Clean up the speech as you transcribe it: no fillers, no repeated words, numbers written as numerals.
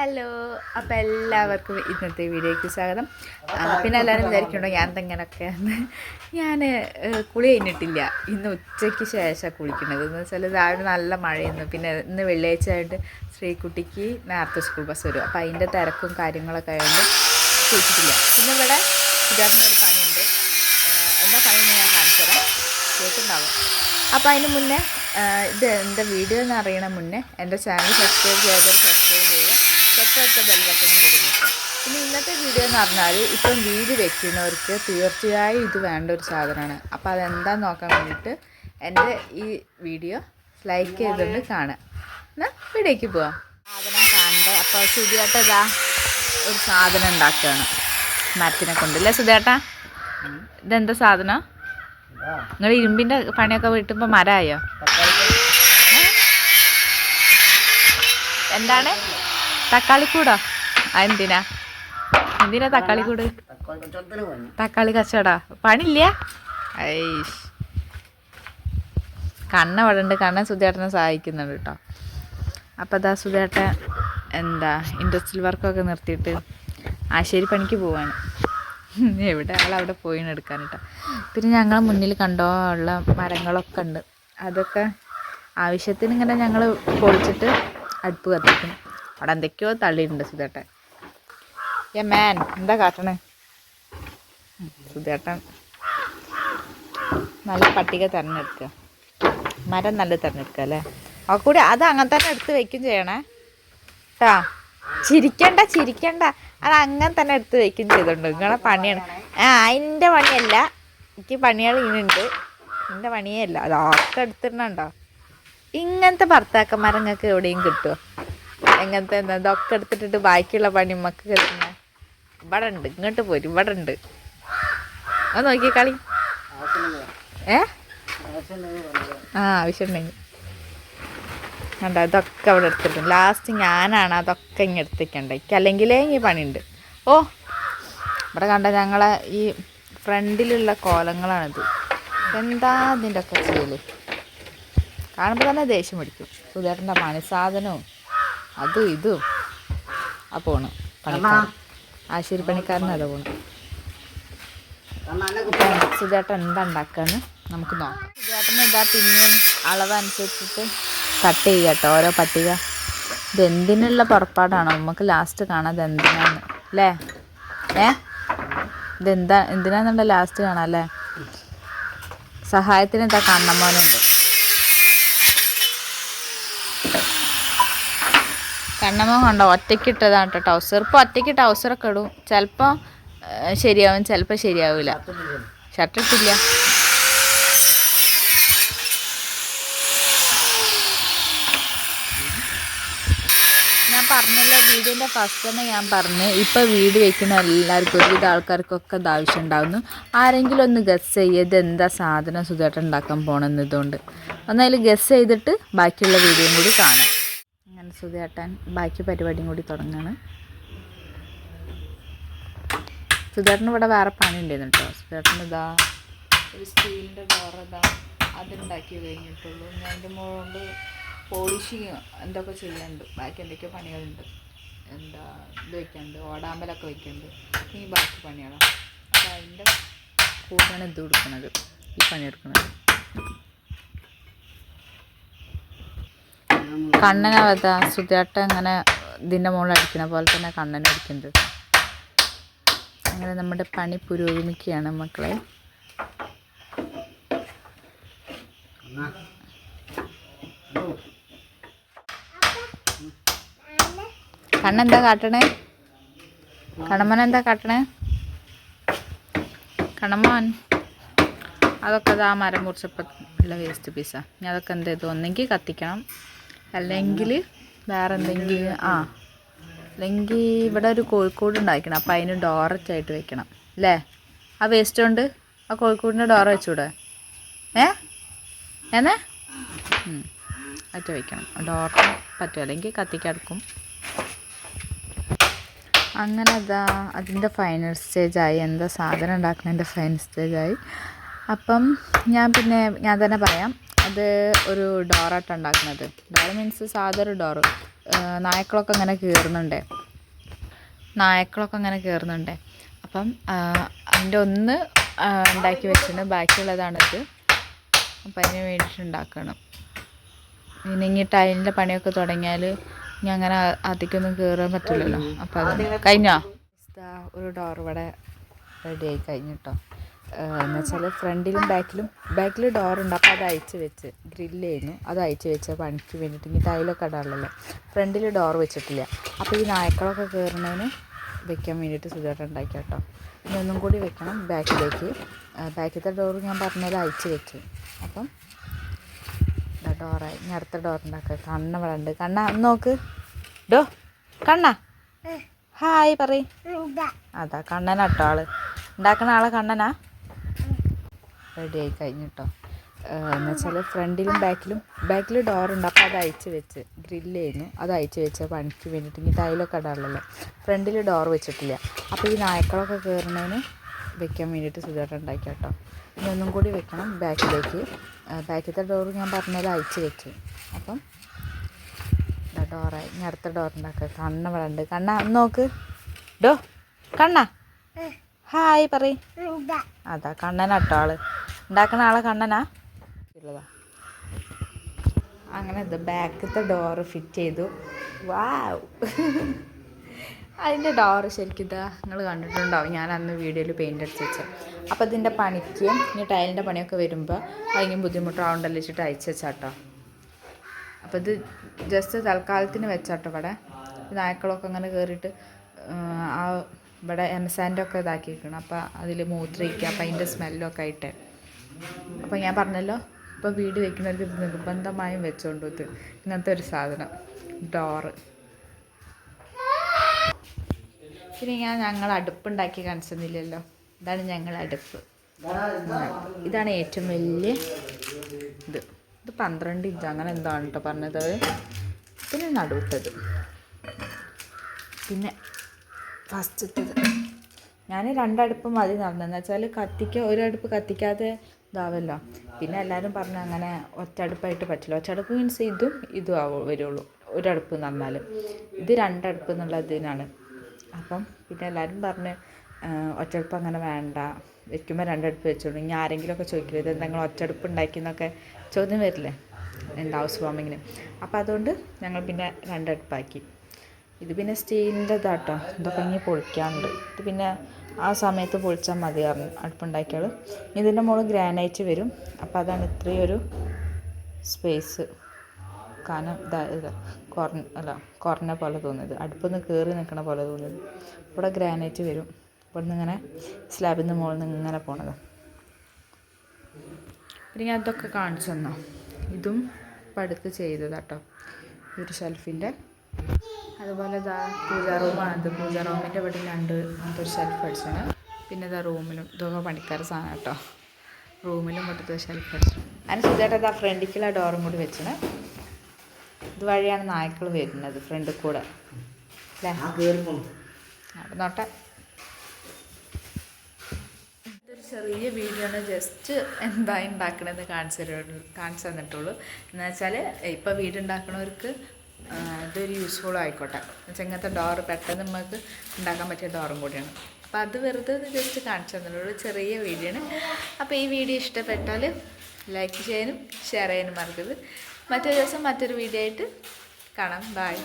Hello, അപ്പോൾ എല്ലാവർക്കും ഇന്നത്തെ വീഡിയോയ്ക്ക് സ്വാഗതം. പിന്നെ എല്ലാവരും വിചാരിക്കുന്നുണ്ടോ ഞാൻ എന്തെങ്ങനെയൊക്കെയാണ്. ഞാൻ കുളി കഴിഞ്ഞിട്ടില്ല. ഇന്ന് ഉച്ചയ്ക്ക് ശേഷമാണ് കുളിക്കുന്നത്. എന്ന് വെച്ചാൽ രാവിലെ നല്ല മഴയൊന്നും, പിന്നെ ഇന്ന് വെള്ളിയാഴ്ച ആയിട്ട് ശ്രീകുട്ടിക്ക് നേരത്തെ സ്കൂൾ ബസ് വരും. അപ്പോൾ അതിൻ്റെ തിരക്കും കാര്യങ്ങളൊക്കെ ആയതുകൊണ്ട് കുളിച്ചിട്ടില്ല. പിന്നെ ഇവിടെ ഇതായിരുന്നൊരു പണിയുണ്ട്. എന്താ പണിയെന്ന് ഞാൻ കാണിച്ചു തരാം, കേൾക്കുന്നുണ്ടാവും. അപ്പോൾ അതിന് മുന്നേ ഇത് എൻ്റെ വീഡിയോ എന്ന് അറിയണ മുന്നേ എൻ്റെ ചാനൽ സബ്സ്ക്രൈബ് ചെയ്യുക, തൊട്ടടുത്ത ബെൽബട്ടൺ കൊടുക്കുക. പിന്നെ ഇന്നത്തെ വീഡിയോ എന്ന് പറഞ്ഞാൽ ഇപ്പം വീട് വെക്കുന്നവർക്ക് തീർച്ചയായും ഇത് വേണ്ട ഒരു സാധനമാണ്. അപ്പോൾ അതെന്താണെന്ന് നോക്കാൻ വേണ്ടിയിട്ട് എൻ്റെ ഈ വീഡിയോ ലൈക്ക് ചെയ്തുകൊണ്ട് കാണുക. എന്നാൽ വീഡിയോയ്ക്ക് പോവാം. സാധനം കാണണ്ടേ. അപ്പോൾ സുധിയേട്ട ഇതാ ഒരു സാധനം ഉണ്ടാക്കുകയാണ് മരത്തിനെ കൊണ്ട്, അല്ലേ സുധിയേട്ടാ? ഇതെന്താ സാധനം? നിങ്ങൾ ഇരുമ്പിൻ്റെ പണിയൊക്കെ വീട്ടുമ്പോൾ മരമായോ? എന്താണ് തക്കാളിക്കൂടോ? എന്തിനാ തക്കാളിക്കൂട്? തക്കാളി കച്ചവടാ? പണിയില്ല. ഐഷ്, കണ്ണ അവിടെ ഉണ്ട്. കണ്ണൻ സുധിയേട്ടനെ സഹായിക്കുന്നുണ്ട് കേട്ടോ. അപ്പോൾ അതാ സുധിയേട്ടൻ എന്താ ഇൻഡസ്ട്രിയൽ വർക്കൊക്കെ നിർത്തിയിട്ട് ആശേരി പണിക്ക് പോവാണ്. എവിടെ ആളവിടെ പോയി എടുക്കാൻ കേട്ടോ. പിന്നെ ഞങ്ങൾ മുന്നിൽ കണ്ടോ ഉള്ള മരങ്ങളൊക്കെ ഉണ്ട്. അതൊക്കെ ആവശ്യത്തിന് ഇങ്ങനെ ഞങ്ങൾ പൊളിച്ചിട്ട് അടുപ്പ് കത്തിക്കും. അവിടെ എന്തൊക്കെയോ തള്ളിയിട്ടുണ്ട് സുധിയേട്ടൻ. മാൻ എന്താ കാട്ടണേ? സുധിയേട്ടൻ നല്ല പട്ടിക തിരഞ്ഞെടുക്കുക, മരം നല്ല തിരഞ്ഞെടുക്കുക അല്ലേ? ആ കൂടി അത് അങ്ങനെ തന്നെ എടുത്ത് വയ്ക്കും ചെയ്യണേ കേട്ടോ. ചിരിക്കണ്ട, അത് അങ്ങനെ തന്നെ എടുത്ത് വയ്ക്കും ചെയ്തോണ്ട്. നിങ്ങളെ പണിയാണ്. അതിൻ്റെ പണിയല്ല, എനിക്ക് പണികൾ ഇങ്ങനെയുണ്ട്. എൻ്റെ പണിയേ അല്ല, അതൊക്കെ എടുത്തിട്ടുണ്ടോ? ഇങ്ങനത്തെ ഭർത്താക്കന്മാരെ നിങ്ങൾക്ക് എവിടെയും കിട്ടുമോ? എങ്ങനത്തെ ഇതൊക്കെ എടുത്തിട്ടിട്ട് ബാക്കിയുള്ള പണി നമുക്ക് കിട്ടുന്ന ഇവിടെ ഉണ്ട്. ഇങ്ങോട്ട് പോരും, ഇവിടെ ഉണ്ട്. അത് നോക്കിയേ കളി. ആവശ്യമുണ്ടെങ്കിൽ കണ്ടോ, ഇതൊക്കെ അവിടെ എടുത്തിട്ടുണ്ട്. ലാസ്റ്റ് ഞാനാണ് അതൊക്കെ ഇങ്ങനെ എടുത്തേക്കണ്ടേ. എനിക്ക് അല്ലെങ്കിലേ ഈ പണിയുണ്ട്. ഓ, ഇവിടെ കണ്ട ഞങ്ങളെ ഈ ഫ്രണ്ടിലുള്ള കോലങ്ങളാണിത്. എന്താ ഇതിൻ്റെ ഒക്കെ ചെയ്യല്? കാണുമ്പോൾ തന്നെ ദേഷ്യം പിടിക്കും. സുധിയേട്ടൻ്റെ പണി സാധനവും അതും ഇതും ആ പോണ് പണിക്കാരൻ, ആശുപത്രി പണിക്കാരനും അതാ പോണ്. സുധിയേട്ടൻ എന്താ ഉണ്ടാക്കാന്ന് നമുക്ക് നോക്കാം. സുധിയേട്ടന് ഇതാ പിന്നെയും അളവനുസരിച്ചിട്ട് കട്ട് ചെയ്യുക കേട്ടോ, ഓരോ പട്ടിക. ഇതെന്തിനുള്ള പുറപ്പാടാണോ നമുക്ക് ലാസ്റ്റ് കാണാം ഇതെന്തിനാന്ന് അല്ലേ? എന്തിനാന്നുണ്ട ലാസ്റ്റ് കാണാം അല്ലേ? സഹായത്തിന് എന്താ കണ്ണമ്മോനുണ്ട്. കണ്ണമ്മോൻ കണ്ടോ ഒറ്റയ്ക്ക് ഇട്ടതാണ് കേട്ടോ ട്രൗസർ. ഇപ്പോൾ ഒറ്റയ്ക്ക് ട്രൗസറൊക്കെ ഇടും. ചിലപ്പോൾ ശരിയാവും, ചിലപ്പോൾ ശരിയാവില്ല. ഷർട്ട് ഇട്ടില്ല. ഞാൻ പറഞ്ഞല്ലോ, വീഡിയോൻ്റെ ഫസ്റ്റ് തന്നെ ഞാൻ പറഞ്ഞു, ഇപ്പോൾ വീട് വയ്ക്കുന്ന എല്ലാവർക്കും ഒരുവിധ ആൾക്കാർക്കൊക്കെ ഇത് ആവശ്യം ഉണ്ടാകുന്നു. ആരെങ്കിലും ഒന്ന് ഗസ് ചെയ്ത് എന്താ സാധനം സുധിയേട്ടൻ ഉണ്ടാക്കാൻ പോകണമെന്ന് ഇതുകൊണ്ട് ഒന്നതിൽ ഗസ് ചെയ്തിട്ട് ബാക്കിയുള്ള വീഡിയോയും കൂടി കാണാം. അങ്ങനെ സുധിയേട്ടൻ ബാക്കി പരിപാടിയും കൂടി തുടങ്ങുകയാണ്. സുധിയേട്ടന് ഇവിടെ വേറെ പണി ഉണ്ടായിരുന്നു കേട്ടോ. സുധിയേട്ടൻ ഇതാ ഒരു സ്റ്റീലിൻ്റെ ഡോർ ഇതാ അതുണ്ടാക്കി കഴിഞ്ഞിട്ടുള്ളൂ. ഞാൻ അതിൻ്റെ മുകളിൽ പോളിഷിങ് എന്തൊക്കെ ചെയ്യാനുണ്ട്. ബാക്കി എന്തൊക്കെയോ പണികളുണ്ട്. എന്താ ഇത് വയ്ക്കാനുണ്ട്, ഓടാമ്പലൊക്കെ വയ്ക്കുന്നുണ്ട്. ഈ ബാക്കി പണികളാണ്. അപ്പോൾ അതിൻ്റെ കൂട്ടാണ് ഇത് കൊടുക്കുന്നത്, ഈ പണിയെടുക്കുന്നത്. കണ്ണനവത സുധിയേട്ടൻ അങ്ങനെ ഇതിൻ്റെ മുകളിൽ അടിക്കണ പോലെ തന്നെ കണ്ണൻ അടിക്കുന്നത്. അങ്ങനെ നമ്മുടെ പണി പുരോഗമിക്കുകയാണ് മക്കളെ. കണ്ണെന്താ കാട്ടണേ? കണ്ണമ്മൻ എന്താ കാട്ടണേ? കണ്ണമ്മോൻ അതൊക്കെ ആ മരം മുറിച്ചപ്പോൾ ഉള്ള വേസ്റ്റ് പീസാണ്. ഇനി അതൊക്കെ എന്ത് ചെയ്തു, ഒന്നെങ്കിൽ കത്തിക്കണം, അല്ലെങ്കിൽ വേറെ എന്തെങ്കിലും അല്ലെങ്കിൽ ഇവിടെ ഒരു കോഴിക്കോട് ഉണ്ടാക്കണം. അപ്പോൾ അതിന് ഡോറച്ചായിട്ട് വെക്കണം അല്ലേ? ആ വേസ്റ്റ് കൊണ്ട് ആ കോഴിക്കോടിൻ്റെ ഡോറ വെച്ചൂടെ? എന്നേ അറ്റ വയ്ക്കണം. ഡോറിന് പറ്റും, അല്ലെങ്കിൽ കത്തിക്കടക്കും. അങ്ങനെ അതാ അതിൻ്റെ ഫൈനൽ സ്റ്റേജായി. എന്താ സാധനം ഉണ്ടാക്കുന്നതിൻ്റെ ഫൈനൽ സ്റ്റേജായി. അപ്പം ഞാൻ തന്നെ പറയാം, അത് ഒരു ഡോറായിട്ട് ഉണ്ടാക്കുന്നത്. ഡോറ് മീൻസ് സാധാരണ ഡോറ്. നായ്ക്കളൊക്കെ ഇങ്ങനെ കയറുന്നുണ്ട്. നായ്ക്കളൊക്കെ അങ്ങനെ കയറുന്നുണ്ടേ. അപ്പം അതിൻ്റെ ഒന്ന് ഉണ്ടാക്കി വെച്ചിട്ടുണ്ട്, ബാക്കിയുള്ളതാണിത്. അപ്പം അതിന് വേണ്ടിയിട്ട് ഉണ്ടാക്കണം. പിന്നെ ഇനി ടൈലിൻ്റെ പണിയൊക്കെ തുടങ്ങിയാൽ ഇനി അങ്ങനെ അധികമൊന്നും കയറാൻ പറ്റില്ലല്ലോ. അപ്പം അത് കഴിഞ്ഞോ? ഒരു ഡോർ ഇവിടെ റെഡി ആയി കഴിഞ്ഞിട്ടോ. എന്ന് വെച്ചാൽ ഫ്രണ്ടിലും ബാക്കിൽ ഡോറുണ്ട്. അപ്പോൾ അത് അയച്ച് വെച്ച് ഗ്രില്ലായിരുന്നു, അത് അയച്ച് വെച്ച പണിക്ക് വേണ്ടിയിട്ട് ഇനി ടൈലൊക്കെ ഇടാറുള്ളല്ലോ. ഫ്രണ്ടിൽ ഡോർ വെച്ചിട്ടില്ല. അപ്പോൾ ഈ നായ്ക്കളൊക്കെ കയറുന്നതിന് വെക്കാൻ വേണ്ടിയിട്ട് സുഖമായിട്ട് ഉണ്ടാക്കി കേട്ടോ. ഇനി ഒന്നും കൂടി വെക്കണം ബാക്കിലത്തെ ഡോറ് ഞാൻ പറഞ്ഞത് അയച്ച് വെച്ചു. അപ്പം ഡോറായി. ഇനി അടുത്ത ഡോറുണ്ടാക്കുക. കണ്ണ ഇവിടെ ഉണ്ട്. കണ്ണ നോക്ക്. കണ്ണ ഹായ് പറയും. അതാ കണ്ണനാട്ടോ ആള് ഉണ്ടാക്കുന്ന ആളെ കണ്ണനാ. റെഡി ആയി കഴിഞ്ഞിട്ടോ. എന്ന് വെച്ചാൽ ഫ്രണ്ടിലും ബാക്കിൽ ഡോറുണ്ട്. അപ്പോൾ അത് അയച്ച് വെച്ച് ഗ്രില്ലായിരുന്നു, അത് അയച്ച് വെച്ച പണിക്ക് വേണ്ടിയിട്ട് ഇനി ടൈലൊക്കെ ഇടാറുള്ളല്ലോ. ഫ്രണ്ടിൽ ഡോർ വെച്ചിട്ടില്ല. അപ്പോൾ ഈ നായ്ക്കളൊക്കെ കയറുന്നതിന് വെക്കാൻ വേണ്ടിയിട്ട് സുഖമായിട്ട് ഉണ്ടാക്കി കേട്ടോ. ഇനി ഒന്നും കൂടി വെക്കണം ബാക്കിലത്തെ ഡോറ് ഞാൻ പറഞ്ഞത് അയച്ച് വെച്ചു. അപ്പം ഡോറായി. ഇനി അടുത്ത ഡോറുണ്ടാക്കുക. കണ്ണ ഇവിടെ ഉണ്ട്. കണ്ണ നോക്ക്. കണ്ണ ഹായ് പറയും. അതാ കണ്ണനാട്ടോ ആള് ഉണ്ടാക്കുന്ന ആളെ കണ്ണനാ ഉള്ളതാ. അങ്ങനെ ഇത് ബാക്കിലത്തെ ഡോറ് ഫിറ്റ് ചെയ്തു. വാവ്, അതിൻ്റെ ഡോറ് ശരിക്കും ഇതാ നിങ്ങൾ കണ്ടിട്ടുണ്ടാവും, ഞാൻ അന്ന് വീഡിയോയിൽ പെയിൻ്റ് അടിച്ച് വെച്ചത്. അപ്പോൾ ഇതിൻ്റെ പണിക്ക് ഇനി ടൈലിൻ്റെ പണിയൊക്കെ വരുമ്പോൾ ഭയങ്കര ബുദ്ധിമുട്ടാവുണ്ടല്ലോ വെച്ചിട്ട് അയച്ചു വെച്ചാട്ടോ. അപ്പോൾ ഇത് ജസ്റ്റ് തൽക്കാലത്തിന് വെച്ചാട്ടോ. ഇവിടെ നായ്ക്കളൊക്കെ അങ്ങനെ കയറിയിട്ട് ആ ഇവിടെ എംസാൻ്റൊക്കെ ഇതാക്കിയിരിക്കണം. അപ്പോൾ അതിൽ മൂത്രയിക്കുക, അപ്പം അതിൻ്റെ സ്മെല്ലൊക്കെ ആയിട്ട്. അപ്പോൾ ഞാൻ പറഞ്ഞല്ലോ, ഇപ്പോൾ വീട് വെക്കുന്നവർക്ക് ഇത് നിർബന്ധമായും വെച്ചുകൊണ്ട് ഇത് ഇങ്ങനത്തെ ഒരു സാധനം ഡോറ്. പിന്നെ ഞങ്ങൾ അടുപ്പുണ്ടാക്കി കാണിച്ചെന്നില്ലല്ലോ. ഇതാണ് ഞങ്ങൾ അടുപ്പ്. ഇതാണ് ഏറ്റവും വലിയ ഇത് 12 ഇഞ്ച് അങ്ങനെ എന്താണ് കേട്ടോ പറഞ്ഞത്. പിന്നെ നടുവിട്ടത്, പിന്നെ ഫസ്റ്റത്തത്. ഞാൻ 2 അടുപ്പ് മതി നടന്നതെന്ന് വെച്ചാൽ ഒരടുപ്പ് കത്തിക്കാതെ ഇതാവല്ലോ. പിന്നെ എല്ലാവരും പറഞ്ഞു അങ്ങനെ ഒറ്റടുപ്പായിട്ട് പറ്റില്ല. ഒറ്റടുപ്പ് മീൻസ് ഇതും വരുള്ളൂ ഒരടുപ്പ് എന്ന് പറഞ്ഞാൽ. ഇത് 2 അടുപ്പ് എന്നുള്ള ഇതിനാണ്. അപ്പം പിന്നെ എല്ലാവരും പറഞ്ഞ് ഒറ്റടുപ്പ് അങ്ങനെ വേണ്ട, വെക്കുമ്പോൾ 2 അടുപ്പ് വെച്ചോളൂ. ഇനി ആരെങ്കിലുമൊക്കെ ചോദിക്കില്ല ഇത് എന്തെങ്കിലും ഒറ്റടുപ്പ് ഉണ്ടാക്കിയെന്നൊക്കെ ചോദ്യം വരില്ലേ എന്താ ഹൗസ് വാമിങ്ങിന്. അപ്പോൾ അതുകൊണ്ട് ഞങ്ങൾ പിന്നെ 2 അടുപ്പാക്കി. ഇത് പിന്നെ സ്റ്റീലിൻ്റെ ഇതാട്ടോ, ഇതൊക്കെ ഇനി പൊളിക്കാനുണ്ട്. ഇത് പിന്നെ ആ സമയത്ത് പൊളിച്ചാൽ മതി പറഞ്ഞു അടുപ്പുണ്ടാക്കിയാൽ. ഇതിൻ്റെ മുകളിൽ ഗ്രാനൈറ്റ് വരും. അപ്പോൾ അതാണ് ഇത്രയൊരു സ്പേസ് കാരണം കുറഞ്ഞ പോലെ തോന്നുന്നത്, അടുപ്പൊന്ന് കയറി നിൽക്കണ പോലെ തോന്നുന്നത്. ഇവിടെ ഗ്രാനൈറ്റ് വരും. ഇവിടെ നിന്ന് ഇങ്ങനെ സ്ലാബിൽ നിന്ന് മുകളിൽ നിന്ന് ഇങ്ങനെ പോണത്. പിന്നെ ഞാൻ ഇതൊക്കെ കാണിച്ചു തന്നോ. ഇതും പടുത്ത് ചെയ്തതാട്ടോ, ഈ ഒരു ഷെൽഫിൻ്റെ. അതുപോലെ ഇതാ പൂജാ റൂമാണിത്. പൂജാ റൂമിൻ്റെ ഇവിടെ 2 ഒരു ഷെൽഫ് അടിച്ചാണ്. പിന്നെ ഇതാ റൂമിലും ഇതൊക്കെ പണിക്കാർ സാധനം കേട്ടോ. റൂമിലും ഇവിടുത്തെ ഷെൽഫ് അടിച്ചു. അതിന് സുഖമായിട്ട് ഇതാ ഫ്രണ്ടിലേക്കുള്ള ഡോറും കൂടി വെച്ചാണ്. ഇതുവഴിയാണ് നായ്ക്കൾ വരുന്നത് ഫ്രണ്ടിൽ കൂടെ അല്ലേ. അവിടെ നോട്ടെ. ഇതൊരു ചെറിയ വീഡിയോ ആണ്, ജസ്റ്റ് എന്താ ഉണ്ടാക്കണമെന്ന് കാണിച്ചു തന്നിട്ടുള്ളൂ. എന്ന് വെച്ചാൽ ഇപ്പോൾ വീടുണ്ടാക്കണവർക്ക് ഇതൊരു യൂസ്ഫുൾ ആയിക്കോട്ടെ. എന്നുവെച്ചാൽ ഇങ്ങനത്തെ ഡോറ് പെട്ടെന്ന് നമുക്ക് ഉണ്ടാക്കാൻ പറ്റിയ ഡോറും കൂടിയാണ്. അപ്പോൾ അത് വെറുതെ ജസ്റ്റ് കാണിച്ചു തന്നിട്ടുള്ളൂ, ചെറിയ വീഡിയോ ആണ്. അപ്പോൾ ഈ വീഡിയോ ഇഷ്ടപ്പെട്ടാൽ ലൈക്ക് ചെയ്യാനും ഷെയർ ചെയ്യാനും മറക്കരുത്. മറ്റൊരു ദിവസം മറ്റൊരു വീഡിയോ ആയിട്ട് കാണാം. ബൈ.